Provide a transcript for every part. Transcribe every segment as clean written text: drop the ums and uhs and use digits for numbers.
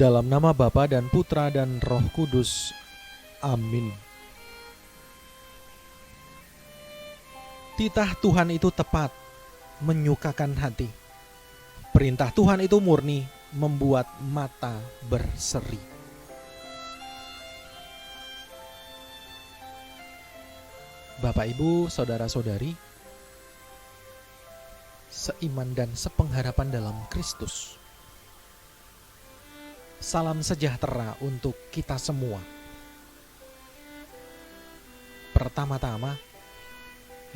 Dalam nama Bapa dan Putra dan Roh Kudus. Amin. Titah Tuhan itu tepat, menyukakan hati. Perintah Tuhan itu murni, membuat mata berseri. Bapak, Ibu, Saudara-saudari, seiman dan sepengharapan dalam Kristus. Salam sejahtera untuk kita semua. Pertama-tama,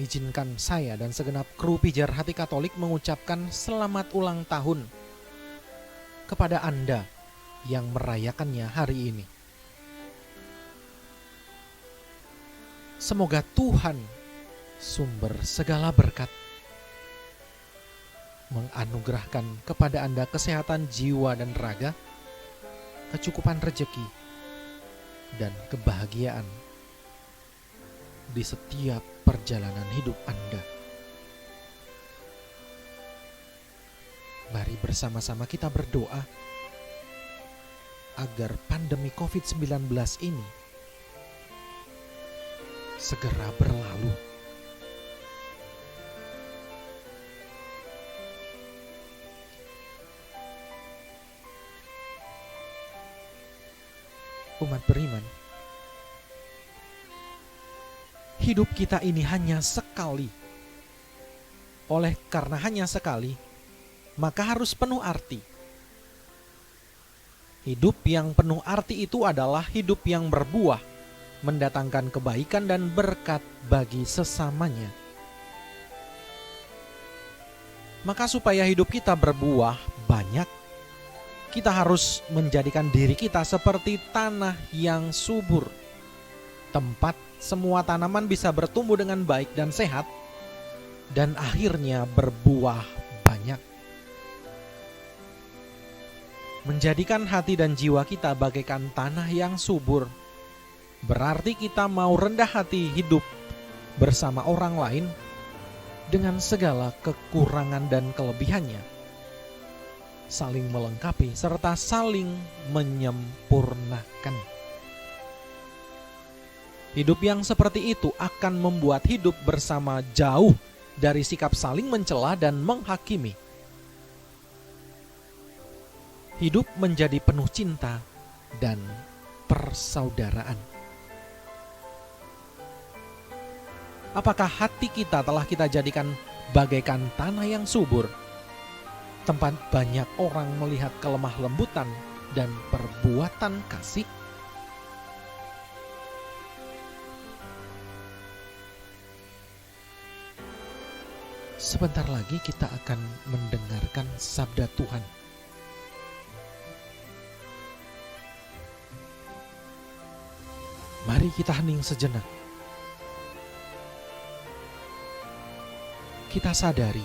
izinkan saya dan segenap kru Pijar Hati Katolik mengucapkan selamat ulang tahun kepada Anda yang merayakannya hari ini. Semoga Tuhan, sumber segala berkat, menganugerahkan kepada Anda kesehatan jiwa dan raga, kecukupan rejeki, dan kebahagiaan di setiap perjalanan hidup Anda. Mari bersama-sama kita berdoa agar pandemi COVID-19 ini segera berlalu. Umat beriman, hidup kita ini hanya sekali. Oleh karena hanya sekali, maka harus penuh arti. Hidup yang penuh arti itu adalah hidup yang berbuah, mendatangkan kebaikan dan berkat bagi sesamanya. Maka supaya hidup kita berbuah banyak, kita harus menjadikan diri kita seperti tanah yang subur, tempat semua tanaman bisa bertumbuh dengan baik dan sehat, dan akhirnya berbuah banyak. Menjadikan hati dan jiwa kita bagaikan tanah yang subur, berarti kita mau rendah hati hidup bersama orang lain dengan segala kekurangan dan kelebihannya, saling melengkapi serta saling menyempurnakan. Hidup yang seperti itu akan membuat hidup bersama jauh dari sikap saling mencela dan menghakimi. Hidup menjadi penuh cinta dan persaudaraan. Apakah hati kita telah kita jadikan bagaikan tanah yang subur, tempat banyak orang melihat kelemah lembutan dan perbuatan kasih? Sebentar lagi kita akan mendengarkan sabda Tuhan. Mari kita hening sejenak. Kita sadari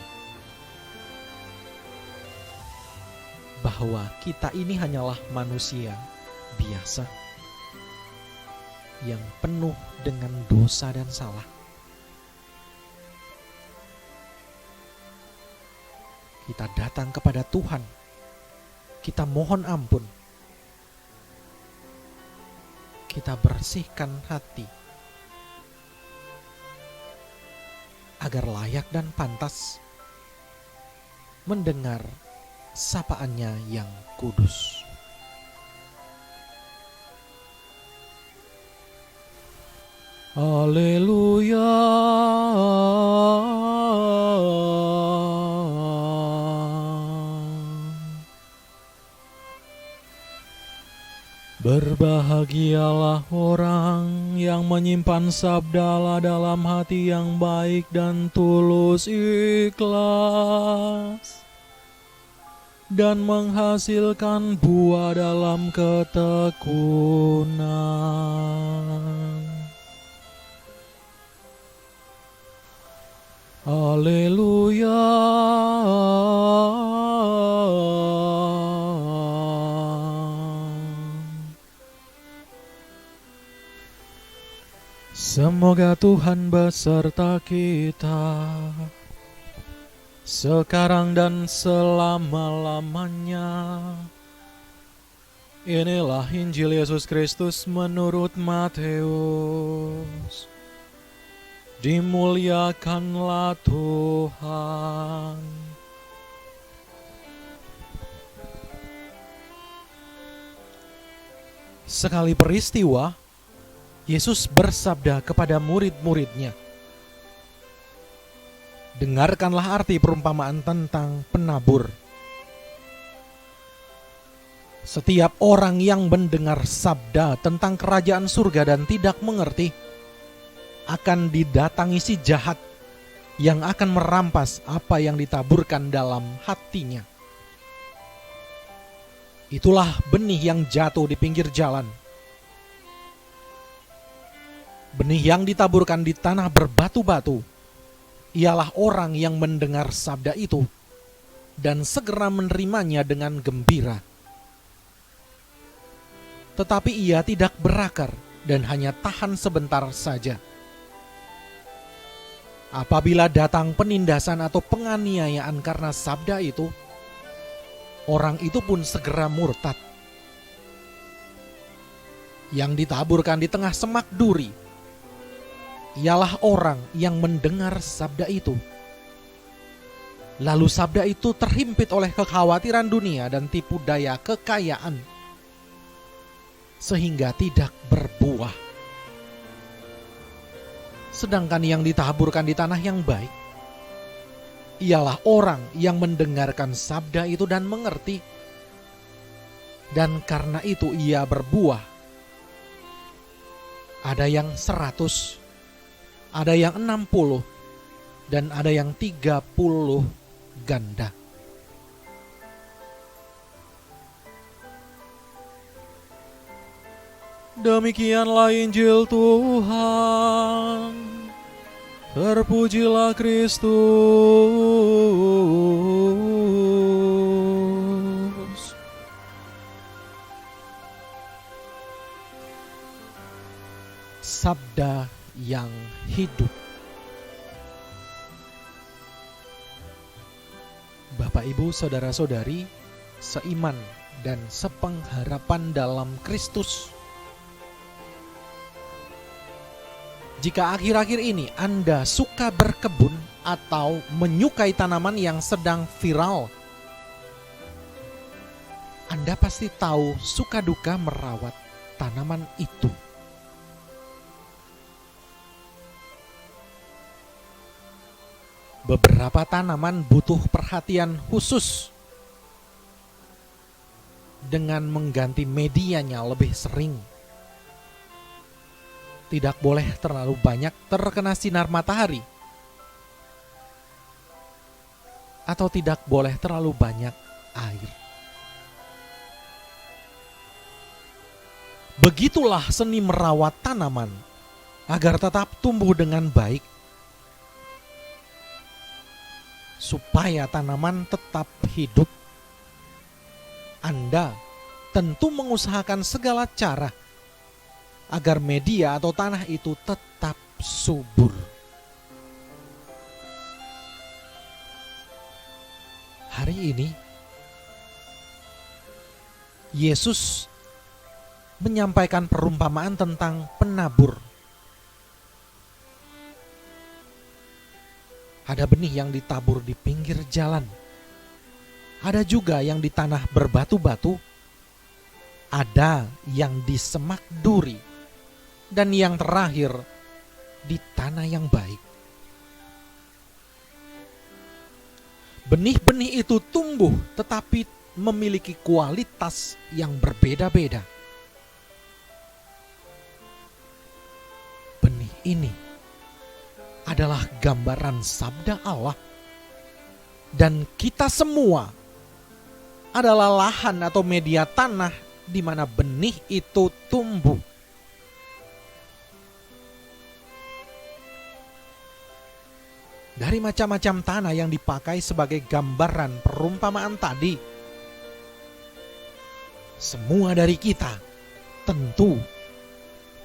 bahwa kita ini hanyalah manusia biasa yang penuh dengan dosa dan salah. Kita datang kepada Tuhan, kita mohon ampun, kita bersihkan hati agar layak dan pantas mendengar sapaannya yang kudus. Haleluya. Berbahagialah orang yang menyimpan sabda Allah dalam hati yang baik dan tulus ikhlas, dan menghasilkan buah dalam ketekunan. Haleluya. Semoga Tuhan beserta kita sekarang dan selama-lamanya. Inilah Injil Yesus Kristus menurut Matius. Dimuliakanlah Tuhan. Sekali peristiwa, Yesus bersabda kepada murid-muridnya, "Dengarkanlah arti perumpamaan tentang penabur. Setiap orang yang mendengar sabda tentang kerajaan surga dan tidak mengerti, akan didatangi si jahat yang akan merampas apa yang ditaburkan dalam hatinya. Itulah benih yang jatuh di pinggir jalan. Benih yang ditaburkan di tanah berbatu-batu ialah orang yang mendengar sabda itu dan segera menerimanya dengan gembira. Tetapi ia tidak berakar dan hanya tahan sebentar saja. Apabila datang penindasan atau penganiayaan karena sabda itu, orang itu pun segera murtad. Yang ditaburkan di tengah semak duri ialah orang yang mendengar sabda itu. Lalu sabda itu terhimpit oleh kekhawatiran dunia dan tipu daya kekayaan, sehingga tidak berbuah. Sedangkan yang ditaburkan di tanah yang baik ialah orang yang mendengarkan sabda itu dan mengerti, dan karena itu ia berbuah. Ada yang 100, ada yang 60, dan ada yang 30 ganda. Demikianlah Injil Tuhan. Terpujilah Kristus. Sabda yang hidup. Bapak, Ibu, saudara-saudari, seiman dan sepengharapan dalam Kristus. Jika akhir-akhir ini Anda suka berkebun atau menyukai tanaman yang sedang viral, Anda pasti tahu suka duka merawat tanaman itu. Beberapa tanaman butuh perhatian khusus dengan mengganti medianya lebih sering. Tidak boleh terlalu banyak terkena sinar matahari, atau tidak boleh terlalu banyak air. Begitulah seni merawat tanaman agar tetap tumbuh dengan baik, supaya tanaman tetap hidup. Anda tentu mengusahakan segala cara agar media atau tanah itu tetap subur. Hari ini, Yesus menyampaikan perumpamaan tentang penabur. Ada benih yang ditabur di pinggir jalan. Ada juga yang di tanah berbatu-batu. Ada yang di semak duri. Dan yang terakhir, di tanah yang baik. Benih-benih itu tumbuh tetapi memiliki kualitas yang berbeda-beda. Benih ini adalah gambaran sabda Allah. Dan kita semua adalah lahan atau media tanah di mana benih itu tumbuh. Dari macam-macam tanah yang dipakai sebagai gambaran perumpamaan tadi, semua dari kita tentu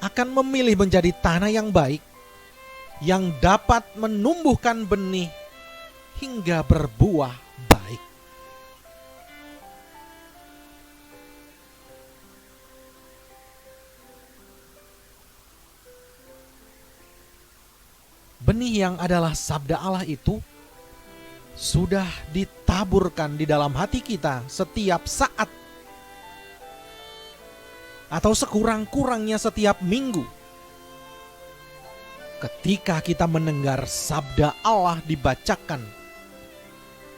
akan memilih menjadi tanah yang baik, yang dapat menumbuhkan benih hingga berbuah baik. benih yang adalah sabda Allah itu sudah ditaburkan di dalam hati kita setiap saat, atau sekurang-kurangnya setiap minggu. Ketika kita mendengar sabda Allah dibacakan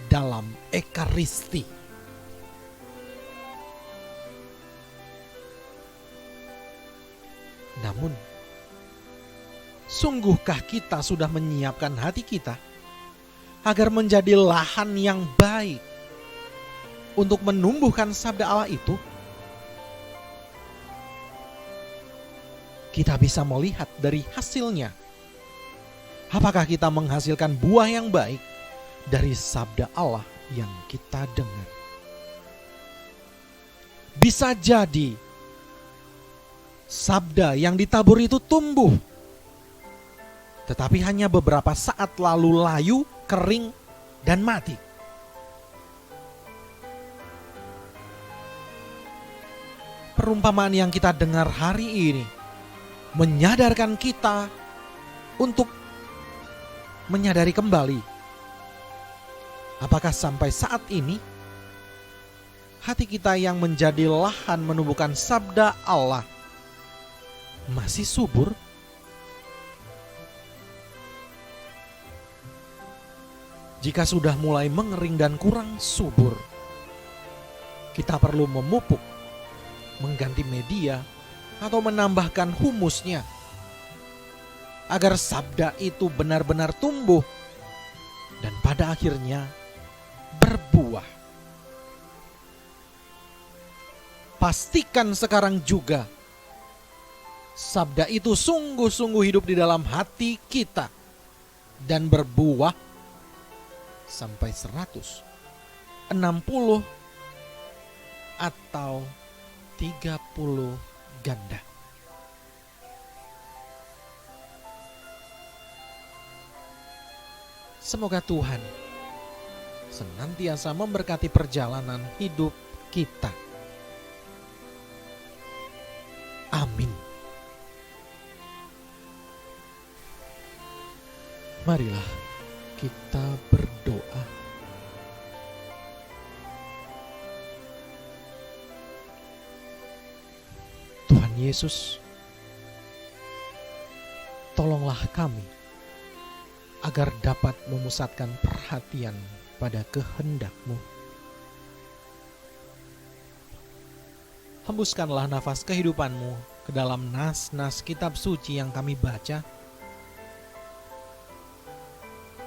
dalam Ekaristi. Namun, sungguhkah kita sudah menyiapkan hati kita agar menjadi lahan yang baik untuk menumbuhkan sabda Allah itu? Kita bisa melihat dari hasilnya. Apakah kita menghasilkan buah yang baik dari sabda Allah yang kita dengar? Bisa jadi sabda yang ditabur itu tumbuh, tetapi hanya beberapa saat lalu layu, kering, dan mati. Perumpamaan yang kita dengar hari ini menyadarkan kita untuk menyadari kembali, apakah sampai saat ini hati kita yang menjadi lahan menumbuhkan sabda Allah masih subur? Jika sudah mulai mengering dan kurang subur, kita perlu memupuk, mengganti media, atau menambahkan humusnya agar sabda itu benar-benar tumbuh dan pada akhirnya berbuah. Pastikan sekarang juga sabda itu sungguh-sungguh hidup di dalam hati kita dan berbuah sampai 100, 60, atau 30 ganda. Semoga Tuhan senantiasa memberkati perjalanan hidup kita. Amin. Marilah kita berdoa. Tuhan Yesus, tolonglah kami agar dapat memusatkan perhatian pada kehendak-Mu. Hembuskanlah nafas kehidupan-Mu ke dalam nas-nas kitab suci yang kami baca,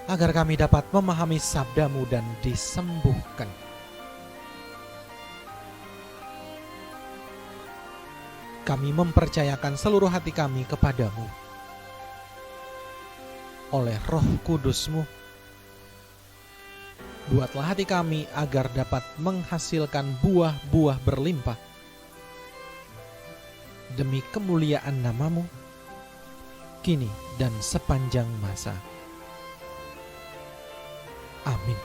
agar kami dapat memahami sabda-Mu dan disembuhkan. Kami mempercayakan seluruh hati kami kepadamu. Oleh Roh Kudus-Mu, buatlah hati kami agar dapat menghasilkan buah-buah berlimpah demi kemuliaan nama-Mu, kini dan sepanjang masa. Amin.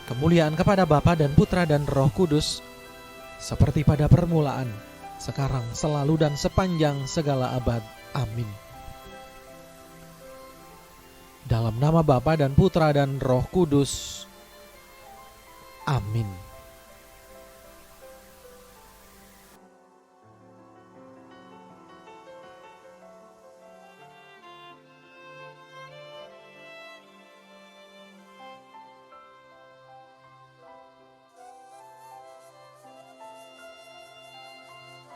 Kemuliaan kepada Bapa dan Putra dan Roh Kudus, seperti pada permulaan, sekarang, selalu, dan sepanjang segala abad. Amin. Dalam nama Bapa dan Putra dan Roh Kudus. Amin.